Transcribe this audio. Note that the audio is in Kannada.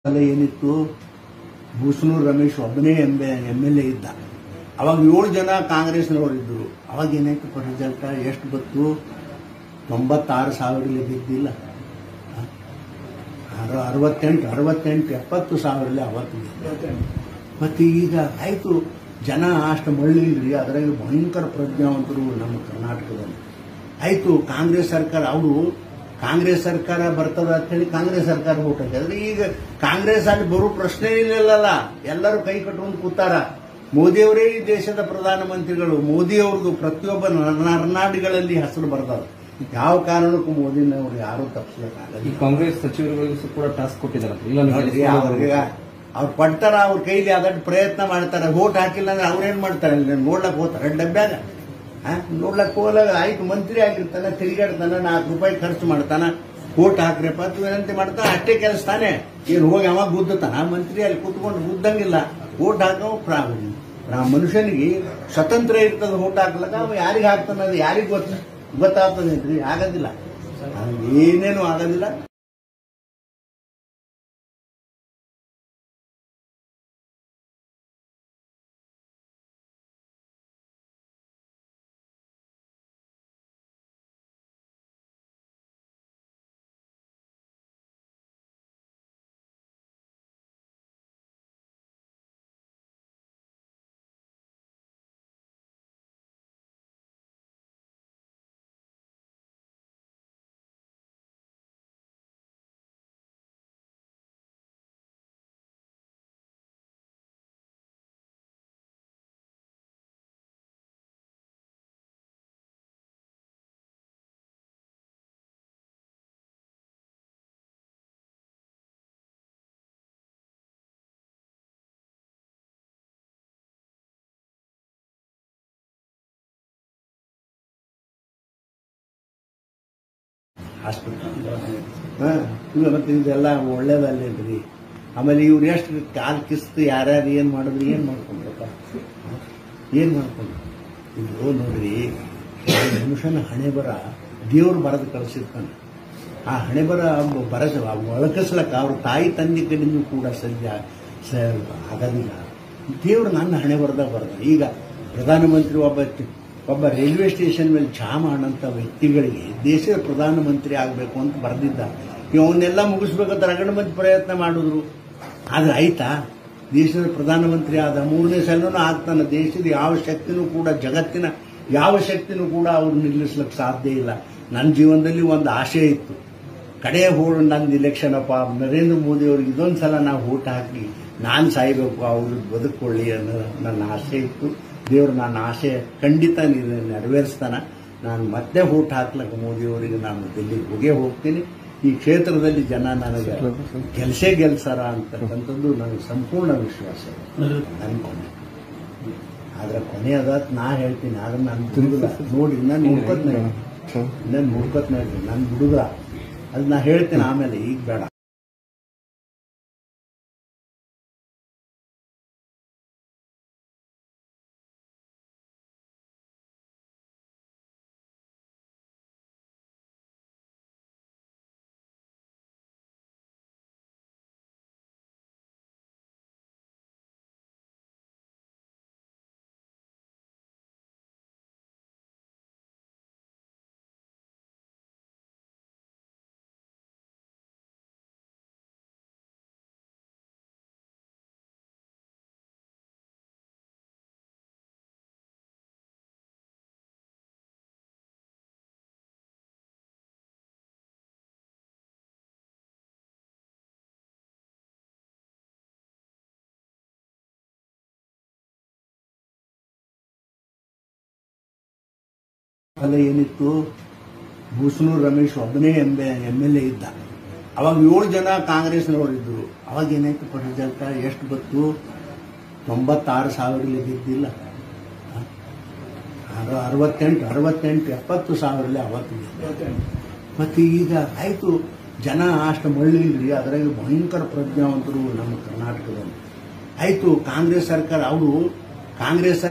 ಏನಿತ್ತು ಬೂಸನೂರು ರಮೇಶ್ ಒಬ್ಬನೇ ಎಂ.ಎಲ್.ಎ ಇದ್ದ. ಅವಾಗ 7 ಜನ ಕಾಂಗ್ರೆಸ್ನವರು ಇದ್ರು. ಅವಾಗ ಏನಾಯ್ತು ರಿಸಲ್ಟ್ ಎಷ್ಟು ಬತ್ತು? 96,000 ಗೆದ್ದಿಲ್ಲ, 70,000 ಅವತ್ತು. ಮತ್ತೆ ಈಗ ಆಯ್ತು, ಜನ ಅಷ್ಟು ಮಳ್ಳಿಲ್ರಿ. ಅದರಾಗ ಭಯಂಕರ ಪ್ರಜ್ಞಾವಂತರು ನಮ್ಮ ಕರ್ನಾಟಕದಲ್ಲಿ. ಆಯ್ತು, ಕಾಂಗ್ರೆಸ್ ಸರ್ಕಾರ ಅವರು ಕಾಂಗ್ರೆಸ್ ಸರ್ಕಾರ ಬರ್ತದ ಅಂತ ಹೇಳಿ ಕಾಂಗ್ರೆಸ್ ಸರ್ಕಾರ ಓಟ್ ಹಾಕಿದ್ರೆ ಈಗ ಕಾಂಗ್ರೆಸ್ ಅಲ್ಲಿ ಬರೋ ಪ್ರಶ್ನೆ ಇಲ್ಲಲ್ಲ. ಎಲ್ಲರೂ ಕೈ ಕಟ್ಕೊಂಡು ಕೂತಾರ. ಮೋದಿಯವರೇ ಈ ದೇಶದ ಪ್ರಧಾನಮಂತ್ರಿಗಳು. ಮೋದಿಯವ್ರದ್ದು ಪ್ರತಿಯೊಬ್ಬ ನರನಾಡಿಗಳಲ್ಲಿ ಹೆಸರು ಬರ್ತದ. ಯಾವ ಕಾರಣಕ್ಕೂ ಮೋದಿನವ್ರು ಯಾರು ತಪ್ಪಿಸಲಿಕ್ಕಾಗಲ್ಲ. ಕಾಂಗ್ರೆಸ್ ಸಚಿವರುಗಳಿಗೂ ಕೂಡ ಟಾಸ್ಕ್ ಕೊಟ್ಟಿದ್ದಾರೆ. ಅವ್ರು ಪಡ್ತಾರ, ಅವ್ರ ಕೈಲಿ ಅದಷ್ಟು ಪ್ರಯತ್ನ ಮಾಡ್ತಾರೆ. ವೋಟ್ ಹಾಕಿಲ್ಲ ಅಂದ್ರೆ ಅವ್ರೇನ್ ಮಾಡ್ತಾರೆ? ನೋಡ್ಲಕ್ ಹೋಗ್ತಾರೆ ಡಬ್ಬ್ಯಾಗ. ನೋಡ್ಲಕ್ ಹೋಗಲಾಗ ಆಯ್ತು, ಮಂತ್ರಿ ಆಗಿರ್ತಾನೆ, ತಿರುಗಾಡ್ತಾನೆ, 4 ರೂಪಾಯಿ ಖರ್ಚು ಮಾಡ್ತಾನ, ವೋಟ್ ಹಾಕ್ರಪ್ಪ ಅಂತ ವಿನಂತಿ ಮಾಡ್ತಾನೆ. ಅಷ್ಟೇ ಕೆಲಸ ತಾನೆ. ಏನು ಹೋಗಿ ಅವಾಗ ಗುದ್ದುತ್ತಾನ? ಮಂತ್ರಿ ಅಲ್ಲಿ ಕೂತ್ಕೊಂಡು ಗುದ್ದಂಗಿಲ್ಲ. ವೋಟ್ ಹಾಕೋ ಮನುಷ್ಯನಿಗೆ ಸ್ವತಂತ್ರ ಇರ್ತದೆ. ವೋಟ್ ಹಾಕ್ಲಕ್ಕ ಅವ ಯಾರಿಗೆ ಹಾಕ್ತಾನ ಅದು ಯಾರಿಗೆ ಗೊತ್ತಾಗ್ತದೆ? ಆಗೋದಿಲ್ಲ, ಏನೇನು ಆಗೋದಿಲ್ಲ. ಮತ್ತೆ ಇದೆಲ್ಲ ಒಳ್ಳೇದಲ್ಲೇನ್ರಿ? ಆಮೇಲೆ ಇವ್ರು ಎಷ್ಟು ಕಾಲ್ ಕಿಸ್ತು ಯಾರ್ಯಾರು ಏನ್ ಮಾಡಿದ್ರು, ಏನ್ ಮಾಡ್ಕೊಂಡ್ರಪ್ಪ, ಏನ್ ಮಾಡ್ಕೊಂಡ್ರು? ಇದು ನೋಡ್ರಿ, ಮನುಷ್ಯನ ಹಣೆ ಬರ ದೇವ್ರು ಬರೆದು ಕಳಿಸಿರ್ತಾನೆ. ಆ ಹಣೆ ಬರ ಒಳಕಸ್ಲಕ್ಕ ಅವ್ರ ತಾಯಿ ತಂದೆ ಕಡೆಯೂ ಕೂಡ ಆಗೋದಿಲ್ಲ. ದೇವ್ರು ನನ್ನ ಹಣೆ ಬರದಾಗ ಬರದ. ಈಗ ಪ್ರಧಾನಮಂತ್ರಿ ಒಬ್ಬ ರೈಲ್ವೆ ಸ್ಟೇಷನ್ ಮೇಲೆ ಚಾ ಮಾಡಂತ ವ್ಯಕ್ತಿಗಳಿಗೆ ದೇಶದ ಪ್ರಧಾನಮಂತ್ರಿ ಆಗಬೇಕು ಅಂತ ಬರೆದಿದ್ದ. ಇವನ್ನೆಲ್ಲ ಮುಗಿಸ್ಬೇಕಂತ ರಗಡ ಮಂದಿ ಪ್ರಯತ್ನ ಮಾಡಿದ್ರು. ಆದ್ರೆ ಆಯ್ತಾ? ದೇಶದ ಪ್ರಧಾನಮಂತ್ರಿ ಆದ 3ನೇ ಸಲನೂ ಆಗ್ತಾನೆ. ದೇಶದ ಯಾವ ಶಕ್ತಿನೂ ಕೂಡ, ಜಗತ್ತಿನ ಯಾವ ಶಕ್ತಿನೂ ಕೂಡ ಅವ್ರು ನಿಲ್ಲಿಸ್ಲಿಕ್ಕೆ ಸಾಧ್ಯ ಇಲ್ಲ. ನನ್ನ ಜೀವನದಲ್ಲಿ ಒಂದು ಆಶೆ ಇತ್ತು, ಕಡೆ ನಂದು ಇಲೆಕ್ಷನ್ ಅಪ್ಪ, ನರೇಂದ್ರ ಮೋದಿ ಅವ್ರಿಗೆ ಇದೊಂದ್ಸಲ ನಾವು ವೋಟ್ ಹಾಕಿ ನಾನು ಸಾಯ್ಬೇಕು, ಅವ್ರು ಬದುಕೊಳ್ಳಿ ಅನ್ನೋ ನನ್ನ ಆಸೆ ಇತ್ತು. ದೇವರು ನನ್ನ ಆಸೆ ಖಂಡಿತ ನೆರವೇರಿಸ್ತಾನ. ನಾನು ಮತ್ತೆ ವೋಟ್ ಹಾಕ್ಲಕ್ಕೆ ಮೋದಿಯವರಿಗೆ ನಾನು ಡೆಲ್ಲಿಗೆ ಹೋಗ್ತೀನಿ. ಈ ಕ್ಷೇತ್ರದಲ್ಲಿ ಜನ ನನಗೆ ಗೆಲ್ಸಾರ ಅಂತಕ್ಕಂಥದ್ದು ನನಗೆ ಸಂಪೂರ್ಣ ವಿಶ್ವಾಸ. ನನ್ನ ಕೊನೆ ಆದ್ರೆ ಕೊನೆ ಅದಾತ್ ನಾ ಹೇಳ್ತೀನಿ. ಆದ್ರೆ ನಾನು ತಿರುಗಿಲ್ಲ ನೋಡಿ, ನಾನು ನೋಡ್ಕೊತ್ನ ನಾನು ಹುಡುಗ ಅದು ನಾ ಹೇಳ್ತೀನಿ ಆಮೇಲೆ, ಈಗ ಬೇಡ. ಏನಿತ್ತು, ಬೂಸನೂರು ರಮೇಶ್ ಒಬ್ಬನೇ ಎಂ.ಎಲ್.ಎ ಇದ್ದ. ಅವಾಗ 7 ಜನ ಕಾಂಗ್ರೆಸ್ನವರು ಇದ್ರು. ಅವಾಗ ಏನಾಯ್ತು ರಿಸಲ್ಟ್ ಎಷ್ಟು ಬತ್ತು? 96,000 ಗೆದ್ದಿಲ್ಲ, 70,000 ಅವತ್ತು. ಮತ್ತೆ ಈಗ ಆಯ್ತು, ಜನ ಅಷ್ಟು ಮಳ್ಳಿಲ್ರಿ. ಅದರಾಗ ಭಯಂಕರ ಪ್ರಜ್ಞಾವಂತರು ನಮ್ಮ ಕರ್ನಾಟಕದಲ್ಲಿ. ಆಯ್ತು, ಕಾಂಗ್ರೆಸ್ ಸರ್ಕಾರ ಅವರು ಕಾಂಗ್ರೆಸ್